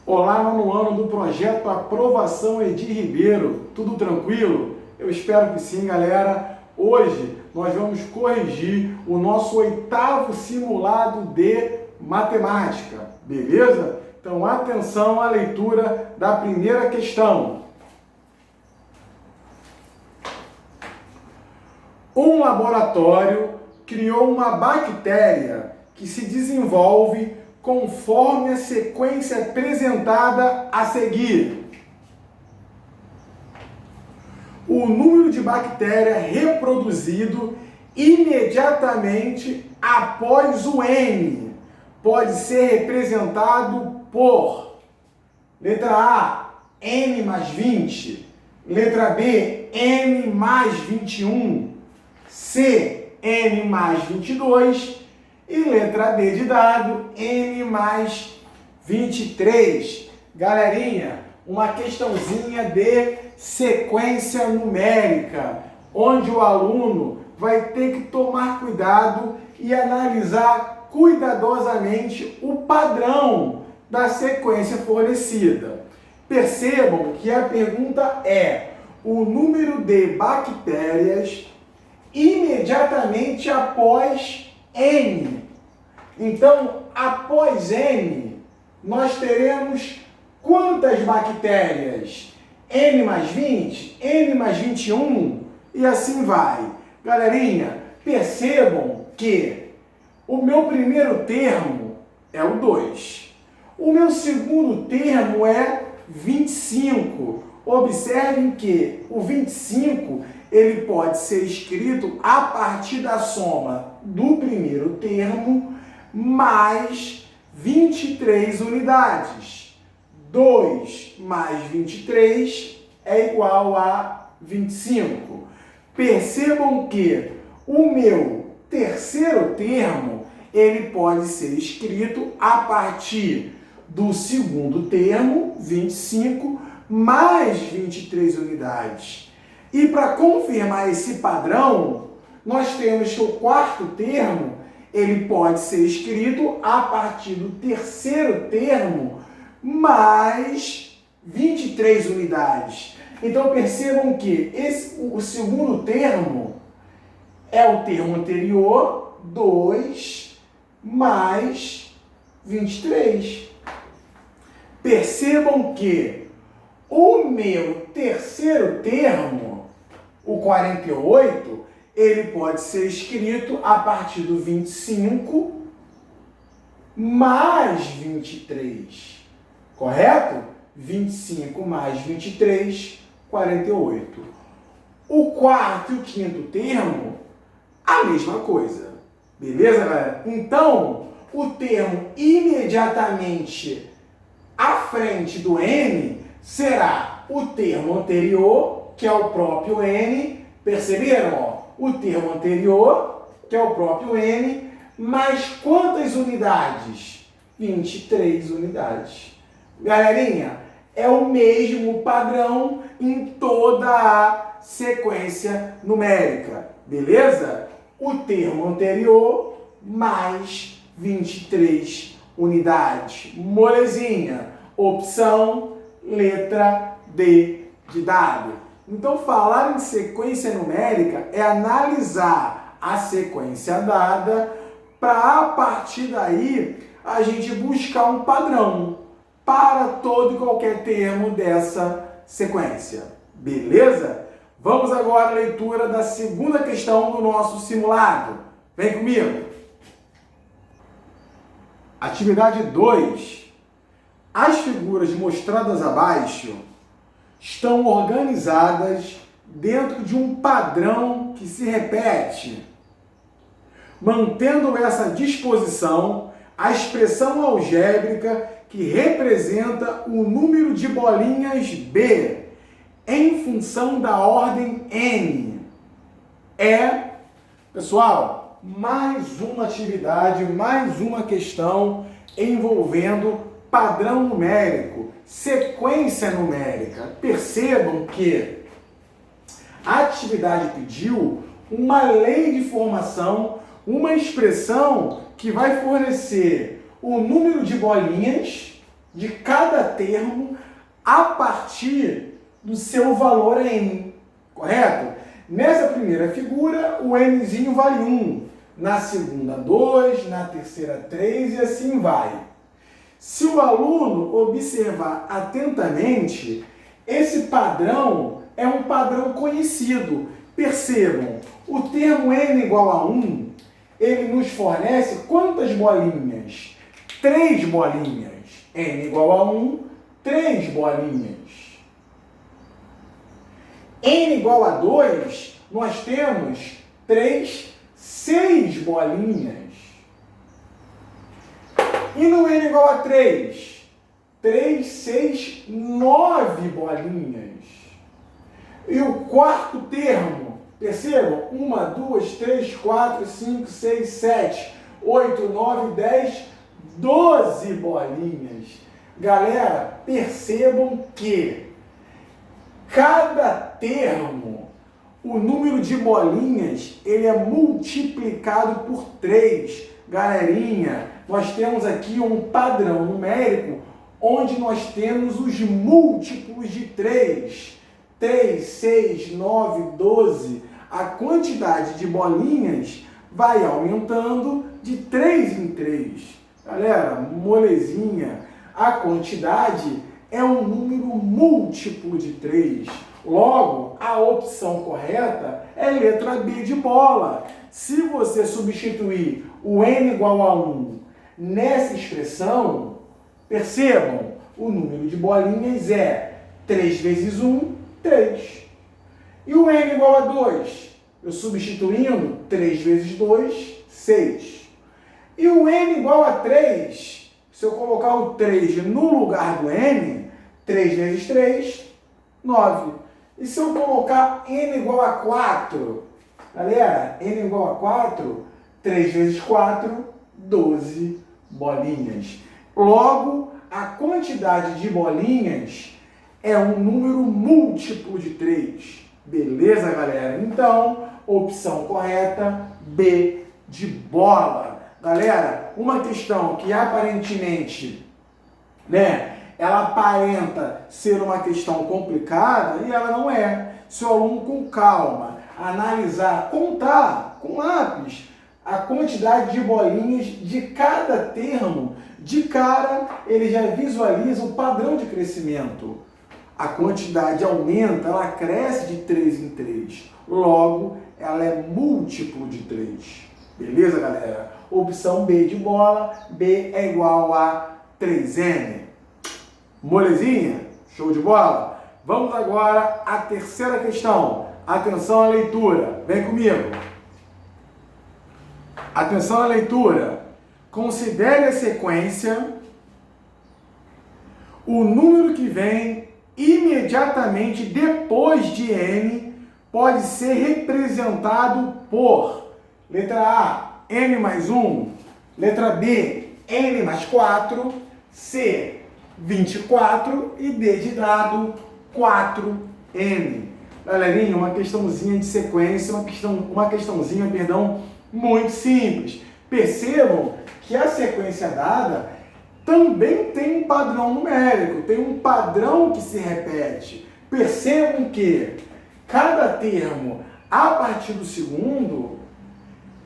Olá, nono ano do projeto Aprovação Edir Ribeiro. Tudo tranquilo? Eu espero que sim, galera. Hoje nós vamos corrigir o nosso 8º simulado de matemática, beleza? Então, atenção à leitura da primeira questão. Um laboratório criou uma bactéria que se desenvolve conforme a sequência apresentada a seguir. O número de bactérias reproduzido imediatamente após o N pode ser representado por letra A, N mais 20, letra B, N mais 21, C, N mais 22 e letra D de dado, N mais 23. Galerinha, uma questãozinha de sequência numérica, onde o aluno vai ter que tomar cuidado e analisar cuidadosamente o padrão da sequência fornecida. Percebam que a pergunta é o número de bactérias imediatamente após N. Então, após N, nós teremos quantas bactérias? N mais 20, N mais 21 e assim vai. Galerinha, percebam que o meu primeiro termo é o 2. O meu segundo termo é 25. Observem que o 25 ele pode ser escrito a partir da soma do primeiro termo mais 23 unidades. 2 mais 23 é igual a 25. Percebam que o meu terceiro termo ele pode ser escrito a partir do segundo termo, 25, mais 23 unidades. E para confirmar esse padrão, nós temos que o quarto termo ele pode ser escrito a partir do terceiro termo mais 23 unidades. Então percebam que o segundo termo é o termo anterior, 2 mais 23. Percebam que o meu terceiro termo, o 48, ele pode ser escrito a partir do 25 mais 23. Correto? 25 mais 23, 48. O quarto e o quinto termo, a mesma coisa. Beleza, galera? Então, o termo imediatamente à frente do N será o termo anterior, que é o próprio N. Perceberam? Ó? O termo anterior, que é o próprio N, mais quantas unidades? 23 unidades. Galerinha, é o mesmo padrão em toda a sequência numérica, beleza? O termo anterior mais 23 unidades. Molezinha, opção letra D de dado. Então, falar em sequência numérica é analisar a sequência dada para, a partir daí, a gente buscar um padrão para todo e qualquer termo dessa sequência. Beleza? Vamos agora à leitura da segunda questão do nosso simulado. Vem comigo! Atividade 2. As figuras mostradas abaixo estão organizadas dentro de um padrão que se repete. Mantendo essa disposição, a expressão algébrica que representa o número de bolinhas B em função da ordem N é, pessoal, mais uma atividade, mais uma questão envolvendo padrão numérico, sequência numérica. Percebam que a atividade pediu uma lei de formação, uma expressão que vai fornecer o número de bolinhas de cada termo a partir do seu valor n, correto? Nessa primeira figura, o nzinho vale 1, na segunda 2, na terceira 3 e assim vai. Se o aluno observar atentamente, esse padrão é um padrão conhecido. Percebam, o termo n igual a 1, ele nos fornece quantas bolinhas? 3 bolinhas. N igual a 1, 3 bolinhas. N igual a 2, nós temos 6 bolinhas. E no N igual a 3, 6, 9 bolinhas. E o quarto termo, percebam? 1, 2, 3, 4, 5, 6, 7, 8, 9, 10, 12 bolinhas. Galera, percebam que cada termo, o número de bolinhas, ele é multiplicado por 3. Galerinha, nós temos aqui um padrão numérico onde nós temos os múltiplos de 3. 3, 6, 9, 12. A quantidade de bolinhas vai aumentando de 3 em 3. Galera, molezinha, a quantidade é um número múltiplo de 3. Logo, a opção correta é letra B de bola. Se você substituir o n igual a 1 nessa expressão, percebam, o número de bolinhas é 3 vezes 1, 3. E o n igual a 2? Eu substituindo, 3 vezes 2, 6. E o n igual a 3, se eu colocar o 3 no lugar do n, 3 vezes 3, 9. E se eu colocar n igual a 4? Galera, n igual a 4, 3 vezes 4, 12 bolinhas. Logo, a quantidade de bolinhas é um número múltiplo de 3. Beleza, galera? Então, opção correta, B de bola. Galera, uma questão que aparentemente, ela aparenta ser uma questão complicada e ela não é. Se o aluno com calma analisar, contar com lápis a quantidade de bolinhas de cada termo, de cara ele já visualiza o padrão de crescimento. A quantidade aumenta, ela cresce de 3 em 3. Logo, ela é múltiplo de 3. Beleza, galera? Opção B de bola, B é igual a 3n. Molezinha? Show de bola? Vamos agora à terceira questão. Atenção à leitura. Vem comigo. Atenção à leitura. Considere a sequência. O número que vem imediatamente depois de n pode ser representado por letra A, n mais 1, letra B, n mais 4, C, 24 e D de dado, 4n. Galerinha, uma questãozinha de sequência, uma questãozinha, muito simples. Percebam que a sequência dada também tem um padrão numérico, tem um padrão que se repete. Percebam que cada termo, a partir do segundo,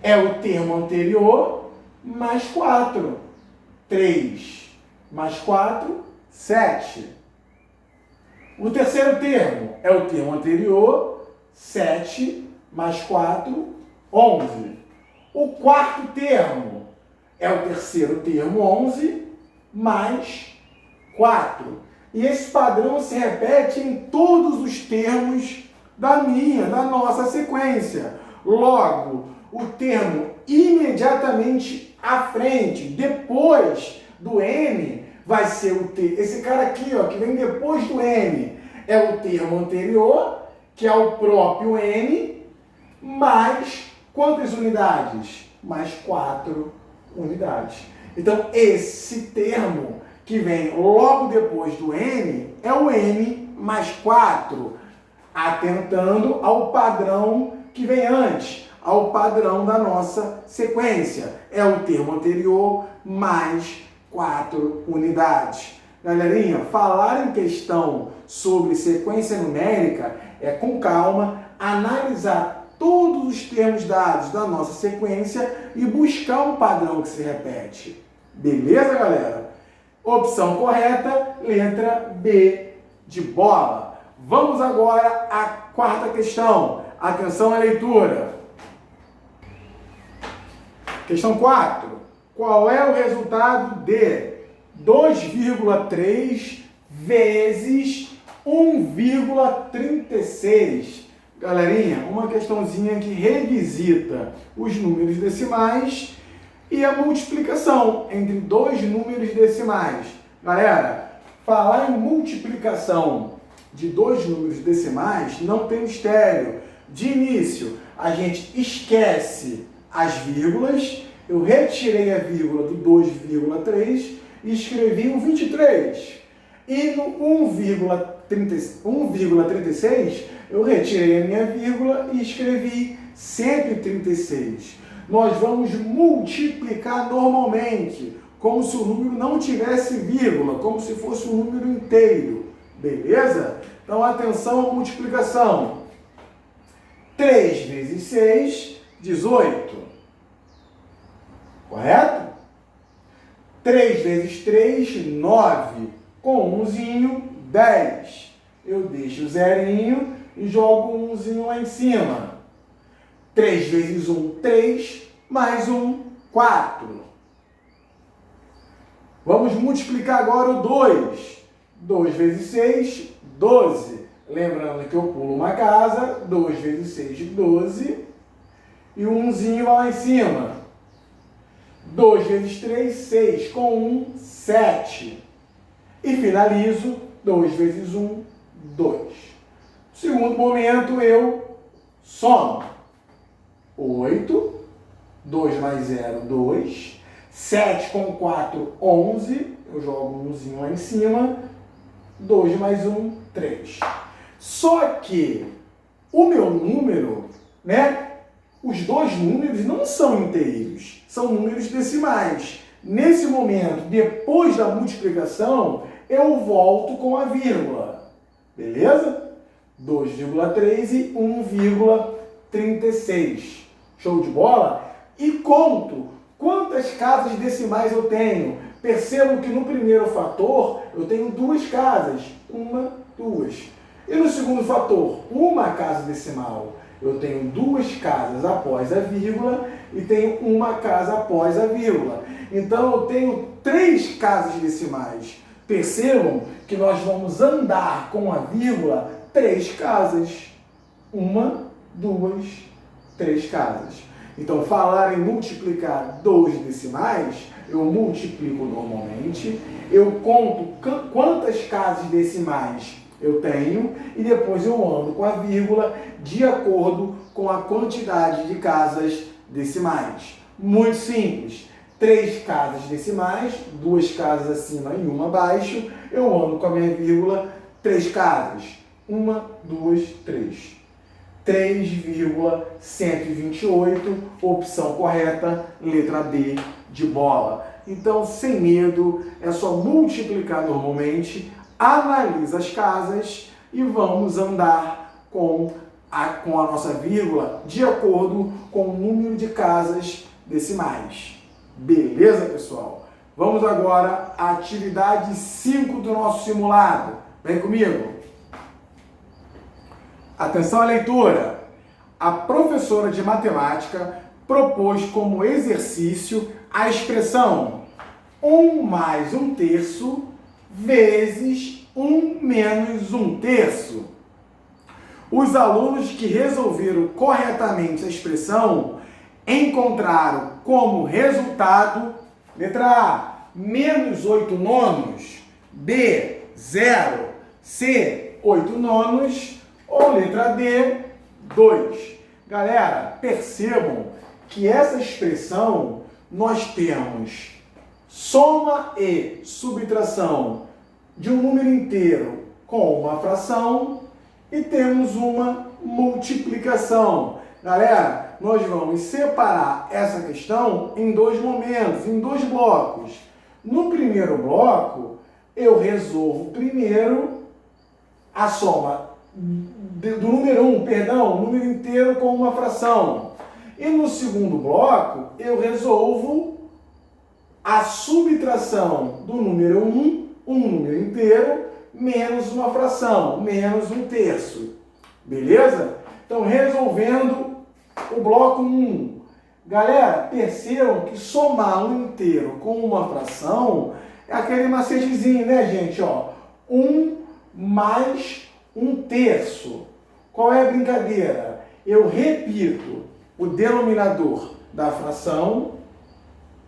é o termo anterior mais 4. 3 mais 4, 7. O terceiro termo é o termo anterior, 7 mais 4, 11. O quarto termo é o terceiro termo, 11, mais 4. E esse padrão se repete em todos os termos da nossa sequência. Logo, o termo imediatamente à frente, depois do n, vai ser o termo. Esse cara aqui, ó, que vem depois do n, é o termo anterior, que é o próprio n, mais quantas unidades? Mais 4 unidades. Então, esse termo que vem logo depois do n é o n mais 4, atentando ao padrão que vem antes, ao padrão da nossa sequência. É o termo anterior mais 4 unidades. Galerinha, falar em questão sobre sequência numérica é com calma, analisar todos os termos dados da nossa sequência e buscar um padrão que se repete. Beleza, galera? Opção correta, letra B de bola. Vamos agora à quarta questão. Atenção à leitura. Questão 4. Qual é o resultado de 2,3 vezes 1,36? Galerinha, uma questãozinha que revisita os números decimais e a multiplicação entre dois números decimais. Galera, falar em multiplicação de dois números decimais não tem mistério. De início, a gente esquece as vírgulas, eu retirei a vírgula do 2,3 e escrevi o 23. E no 1,36 eu retirei a minha vírgula e escrevi 136. Nós vamos multiplicar normalmente, como se o número não tivesse vírgula, como se fosse um número inteiro. Beleza? Então, atenção à multiplicação. 3 vezes 6, 18. Correto? 3 vezes 3, 9. Com umzinho, 10. Eu deixo o zerinho e jogo um umzinho lá em cima. 3 vezes 1, 3. Mais 1, 4. Vamos multiplicar agora o 2. 2 vezes 6, 12. Lembrando que eu pulo uma casa, 2 vezes 6, 12. E um umzinho lá em cima. 2 vezes 3, 6. Com 1, 7. E finalizo, 2 vezes 1, 2. No segundo momento, eu somo. 8. 2 mais 0, 2. 7 com 4, 11. Eu jogo um umzinho lá em cima. 2 mais 1, 3. Só que o meu número, né? Os dois números não são inteiros, são números decimais. Nesse momento, depois da multiplicação, eu volto com a vírgula. Beleza? 2,3 e 1,36. Show de bola? E conto quantas casas decimais eu tenho. Percebo que no primeiro fator eu tenho duas casas. 1, 2. E no segundo fator, uma casa decimal. Eu tenho duas casas após a vírgula e tenho uma casa após a vírgula. Então eu tenho 3 casas decimais. Percebam que nós vamos andar com a vírgula 3 casas. 1, 2, 3 casas. Então, falar em multiplicar dois decimais, eu multiplico normalmente, eu conto quantas casas decimais eu tenho e depois eu ando com a vírgula de acordo com a quantidade de casas decimais. Muito simples. 3 casas decimais, 2 casas acima e 1 abaixo, eu ando com a minha vírgula 3 casas. 1, 2, 3. 3,128, opção correta, letra D de bola. Então, sem medo, é só multiplicar normalmente, analisa as casas e vamos andar com a nossa vírgula de acordo com o número de casas decimais. Beleza, pessoal? Vamos agora à atividade 5 do nosso simulado. Vem comigo. Atenção à leitura. A professora de matemática propôs como exercício a expressão 1 mais 1/3 vezes 1 menos 1/3. Os alunos que resolveram corretamente a expressão encontraram como resultado, letra A, menos 8 nonos, B, 0, C, 8 nonos, ou letra D, 2. Galera, percebam que essa expressão nós temos soma e subtração de um número inteiro com uma fração e temos uma multiplicação. Galera, nós vamos separar essa questão em dois momentos, em dois blocos. No primeiro bloco, eu resolvo primeiro a soma do número 1, número inteiro com uma fração. E no segundo bloco, eu resolvo a subtração do número 1, um número inteiro, menos uma fração, menos um terço. Beleza? Então, resolvendo o bloco 1. Galera, percebam que somar um inteiro com uma fração é aquele macetezinho, né, gente? Ó, 1 mais um terço. Qual é a brincadeira? Eu repito o denominador da fração,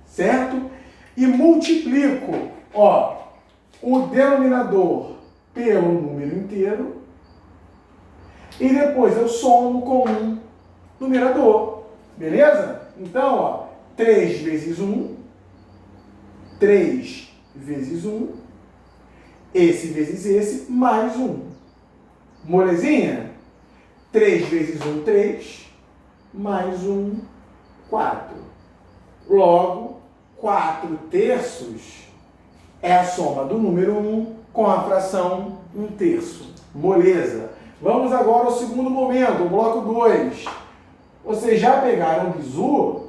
certo? E multiplico, ó, o denominador pelo número inteiro e depois eu somo com um numerador, beleza? Então, ó, 3 vezes 1, 3 vezes 1, esse vezes esse, mais 1. Molezinha? 3 vezes 1, 3, mais 1, 4. Logo, 4 terços é a soma do número 1 com a fração 1 terço. Moleza. Vamos agora ao segundo momento, o bloco 2. Vocês já pegaram o bizu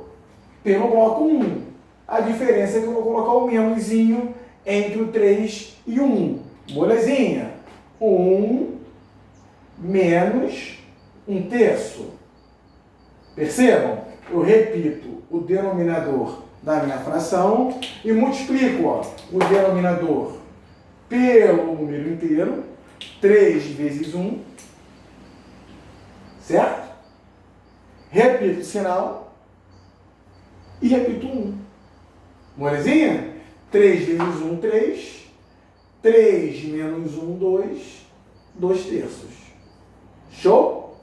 pelo bloco 1. A diferença é que eu vou colocar o menoszinho entre o 3 e o 1. Molezinha. 1 menos 1 terço. Percebam? Eu repito o denominador da minha fração e multiplico, ó, o denominador pelo número inteiro, 3 vezes 1, certo? Repito o sinal e repito 1. Molezinha? 3 vezes 1, 3. 3 menos 1, 2. 2 terços. Show?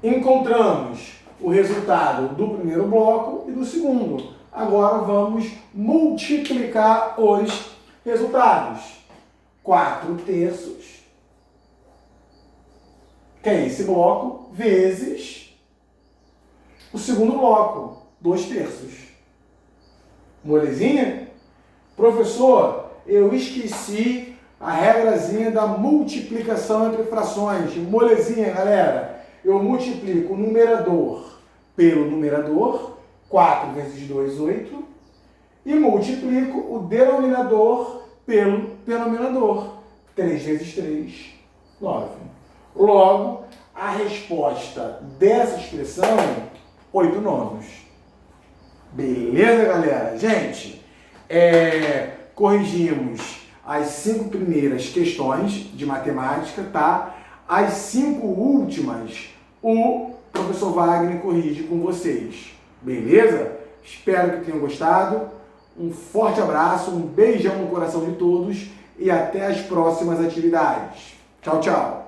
Encontramos o resultado do primeiro bloco e do segundo. Agora vamos multiplicar os resultados. 4 terços, que é esse bloco, vezes o segundo bloco, 2 terços. Molezinha? Professor, eu esqueci a regrazinha da multiplicação entre frações. Molezinha, galera. Eu multiplico o numerador pelo numerador, 4 vezes 2, 8, e multiplico o denominador pelo denominador, 3 vezes 3, 9. Logo, a resposta dessa expressão, 8 nonos. Beleza, galera? Gente, corrigimos as 5 primeiras questões de matemática, tá? As 5 últimas, o professor Wagner corrige com vocês. Beleza? Espero que tenham gostado. Um forte abraço, um beijão no coração de todos e até as próximas atividades. Tchau, tchau!